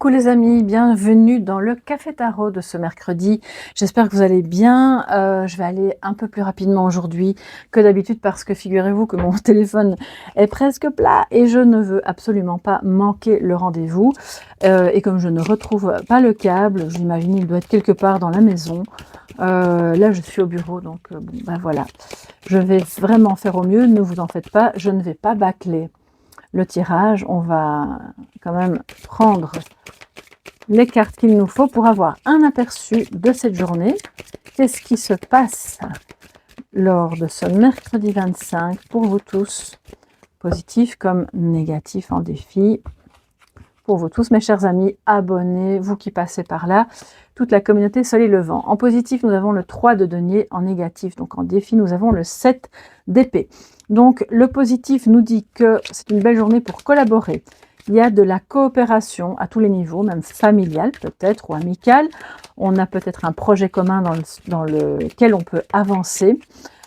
Coucou les amis, bienvenue dans le Café Tarot de ce mercredi. J'espère que vous allez bien. Je vais aller un peu plus rapidement aujourd'hui que d'habitude parce que figurez-vous que mon téléphone est presque plat et je ne veux absolument pas manquer le rendez-vous. Et comme je ne retrouve pas le câble, j'imagine il doit être quelque part dans la maison. Là je suis au bureau donc bon, ben voilà. Je vais vraiment faire au mieux, ne vous en faites pas, je ne vais pas bâcler le tirage. On va quand même prendre les cartes qu'il nous faut pour avoir un aperçu de cette journée. Qu'est-ce qui se passe lors de ce mercredi 25 pour vous tous, positif comme négatif en défi. Pour vous tous, mes chers amis, abonnés, vous qui passez par là, toute la communauté Soleil Levant. En positif, nous avons le 3 de denier, en négatif, donc en défi, nous avons le 7 d'épée. Donc le positif nous dit que c'est une belle journée pour collaborer. Il y a de la coopération à tous les niveaux, même familiale peut-être ou amicale. On a peut-être un projet commun dans lequel on peut avancer.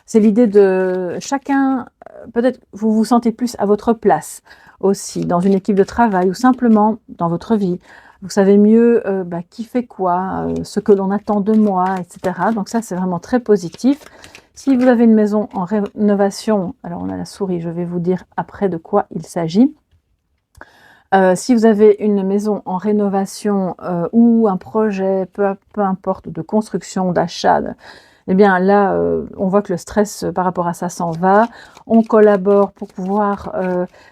C'est l'idée de chacun, peut-être vous vous sentez plus à votre place aussi, dans une équipe de travail ou simplement dans votre vie. Vous savez mieux qui fait quoi, ce que l'on attend de moi, etc. Donc ça, c'est vraiment très positif. Si vous avez une maison en rénovation, alors on a la souris, je vais vous dire après de quoi il s'agit. Si vous avez une maison en rénovation ou un projet, peu importe, de construction, d'achat, eh bien là, on voit que le stress par rapport à ça s'en va. On collabore pour pouvoir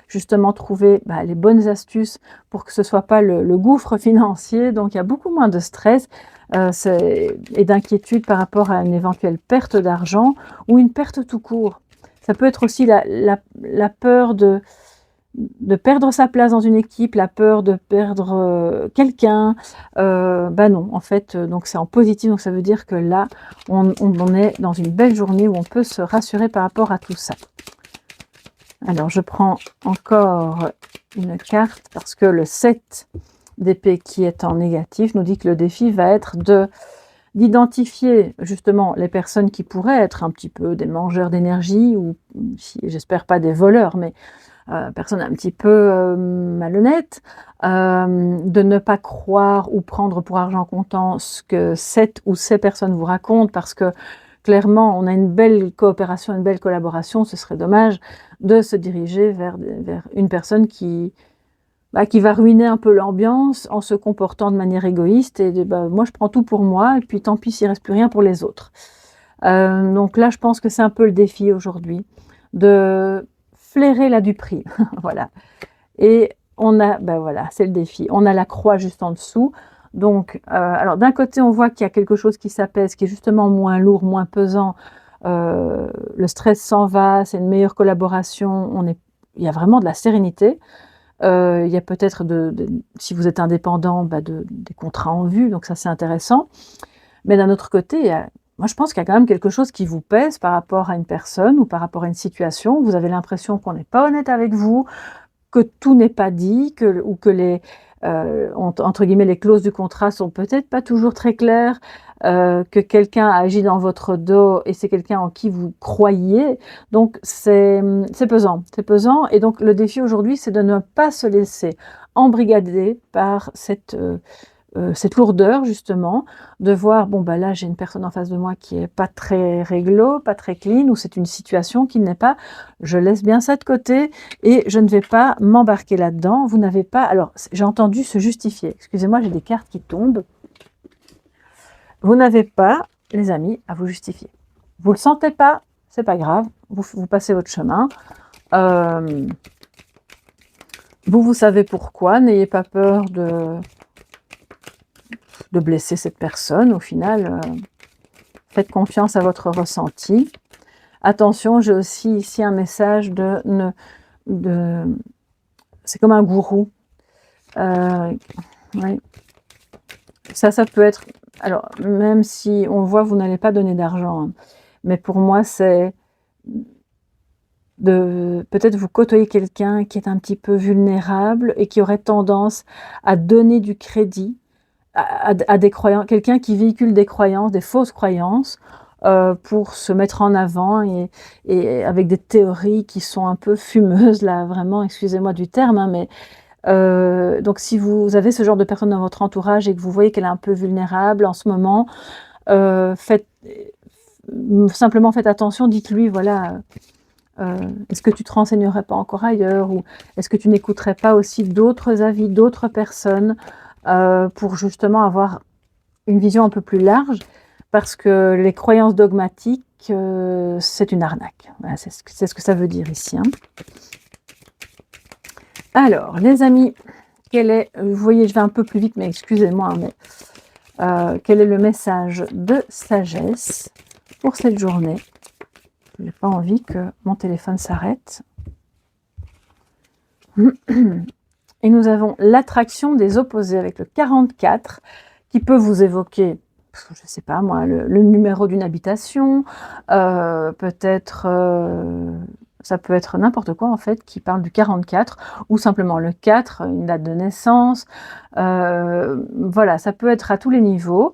justement trouver les bonnes astuces pour que ce ne soit pas le gouffre financier. Donc il y a beaucoup moins de stress et d'inquiétude par rapport à une éventuelle perte d'argent ou une perte tout court. Ça peut être aussi la peur de perdre sa place dans une équipe, la peur de perdre quelqu'un. Non, en fait, donc c'est en positif, donc ça veut dire que là, on est dans une belle journée où on peut se rassurer par rapport à tout ça. Alors, je prends encore une carte parce que le 7 d'épée qui est en négatif nous dit que le défi va être d'identifier justement les personnes qui pourraient être un petit peu des mangeurs d'énergie ou, j'espère pas des voleurs, mais personne un petit peu malhonnête, de ne pas croire ou prendre pour argent comptant ce que cette ou ces personnes vous racontent, parce que clairement, on a une belle coopération, une belle collaboration. Ce serait dommage de se diriger vers une personne qui va ruiner un peu l'ambiance en se comportant de manière égoïste et moi je prends tout pour moi et puis tant pis s'il ne reste plus rien pour les autres. Donc là, je pense que c'est un peu le défi aujourd'hui, de flairer la duperie. Voilà. Et on a, voilà, c'est le défi. On a la croix juste en dessous. Donc, alors d'un côté, on voit qu'il y a quelque chose qui s'apaise, qui est justement moins lourd, moins pesant. Le stress s'en va, c'est une meilleure collaboration. Il y a vraiment de la sérénité. Il y a peut-être, si vous êtes indépendant, des contrats en vue. Donc ça, c'est intéressant. Mais d'un autre côté, moi, je pense qu'il y a quand même quelque chose qui vous pèse par rapport à une personne ou par rapport à une situation. Vous avez l'impression qu'on n'est pas honnête avec vous, que tout n'est pas dit, ou que entre guillemets, les clauses du contrat sont peut-être pas toujours très claires, que quelqu'un agit dans votre dos et c'est quelqu'un en qui vous croyez. Donc, c'est pesant. C'est pesant. Et donc, le défi aujourd'hui, c'est de ne pas se laisser embrigader par cette lourdeur justement, de voir, là j'ai une personne en face de moi qui est pas très réglo, pas très clean, ou c'est une situation qui n'est pas, je laisse bien ça de côté et je ne vais pas m'embarquer là-dedans. Vous n'avez pas, alors j'ai entendu se justifier, excusez-moi, j'ai des cartes qui tombent. Vous n'avez pas, les amis, à vous justifier. Vous le sentez pas, c'est pas grave, vous passez votre chemin. Vous savez pourquoi, n'ayez pas peur de blesser cette personne. Au final, faites confiance à votre ressenti. Attention, j'ai aussi ici un message c'est comme un gourou. Ouais. Ça peut être, alors même si on voit vous n'allez pas donner d'argent, mais pour moi c'est de peut-être vous côtoyer quelqu'un qui est un petit peu vulnérable et qui aurait tendance à donner du crédit à des croyances, quelqu'un qui véhicule des croyances, des fausses croyances, pour se mettre en avant et avec des théories qui sont un peu fumeuses là, vraiment, excusez-moi du terme, mais Donc si vous avez ce genre de personne dans votre entourage et que vous voyez qu'elle est un peu vulnérable en ce moment, faites simplement faites attention, dites-lui voilà, est-ce que tu te renseignerais pas encore ailleurs? Ou est-ce que tu n'écouterais pas aussi d'autres avis, d'autres personnes, pour justement avoir une vision un peu plus large? Parce que les croyances dogmatiques, c'est une arnaque. Voilà, c'est ce que ça veut dire ici, hein. Alors les amis, quel est vous voyez, je vais un peu plus vite, mais excusez-moi, hein, mais quel est le message de sagesse pour cette journée? Je n'ai pas envie que mon téléphone s'arrête. Et nous avons l'attraction des opposés avec le 44 qui peut vous évoquer, je ne sais pas moi, le numéro d'une habitation, peut-être, ça peut être n'importe quoi en fait qui parle du 44 ou simplement le 4, une date de naissance. Voilà, ça peut être à tous les niveaux.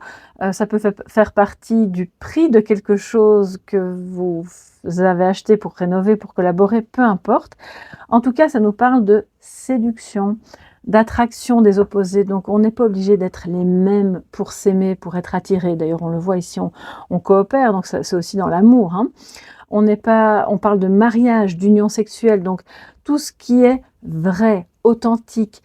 Ça peut faire partie du prix de quelque chose que vous avez acheté pour rénover, pour collaborer, peu importe. En tout cas, ça nous parle de séduction, d'attraction des opposés. Donc on n'est pas obligé d'être les mêmes pour s'aimer, pour être attiré. D'ailleurs, on le voit ici, on coopère, donc c'est aussi dans l'amour, hein. On parle de mariage, d'union sexuelle, donc tout ce qui est vrai, authentique,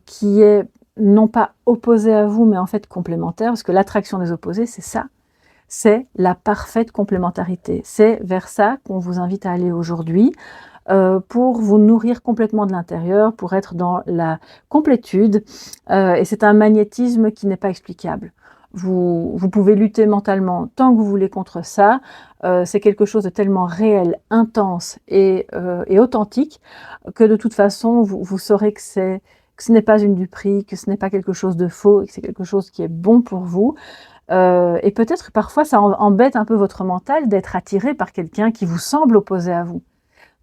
qui est non pas opposé à vous, mais en fait complémentaire, parce que l'attraction des opposés, c'est ça. C'est la parfaite complémentarité. C'est vers ça qu'on vous invite à aller aujourd'hui, pour vous nourrir complètement de l'intérieur, pour être dans la complétude, et c'est un magnétisme qui n'est pas explicable. Vous pouvez lutter mentalement tant que vous voulez contre ça, c'est quelque chose de tellement réel, intense et authentique que de toute façon vous saurez que ce n'est pas une duperie, que ce n'est pas quelque chose de faux et que c'est quelque chose qui est bon pour vous. Et peut-être parfois ça embête un peu votre mental d'être attiré par quelqu'un qui vous semble opposé à vous.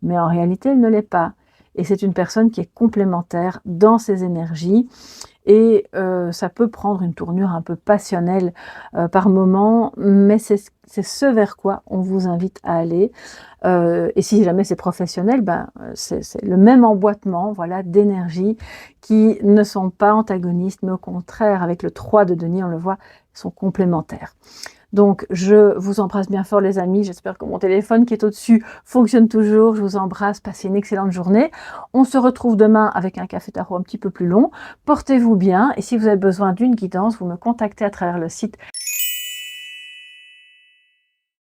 Mais en réalité, il ne l'est pas. Et c'est une personne qui est complémentaire dans ses énergies et ça peut prendre une tournure un peu passionnelle, par moment, mais c'est ce vers quoi on vous invite à aller. Et si jamais c'est professionnel, ben, c'est le même emboîtement, voilà, d'énergies qui ne sont pas antagonistes, mais au contraire, avec le 3 de denier, on le voit, sont complémentaires. Donc je vous embrasse bien fort les amis, j'espère que mon téléphone qui est au-dessus fonctionne toujours. Je vous embrasse, passez une excellente journée. On se retrouve demain avec un café tarot un petit peu plus long. Portez-vous bien et si vous avez besoin d'une guidance, vous me contactez à travers le site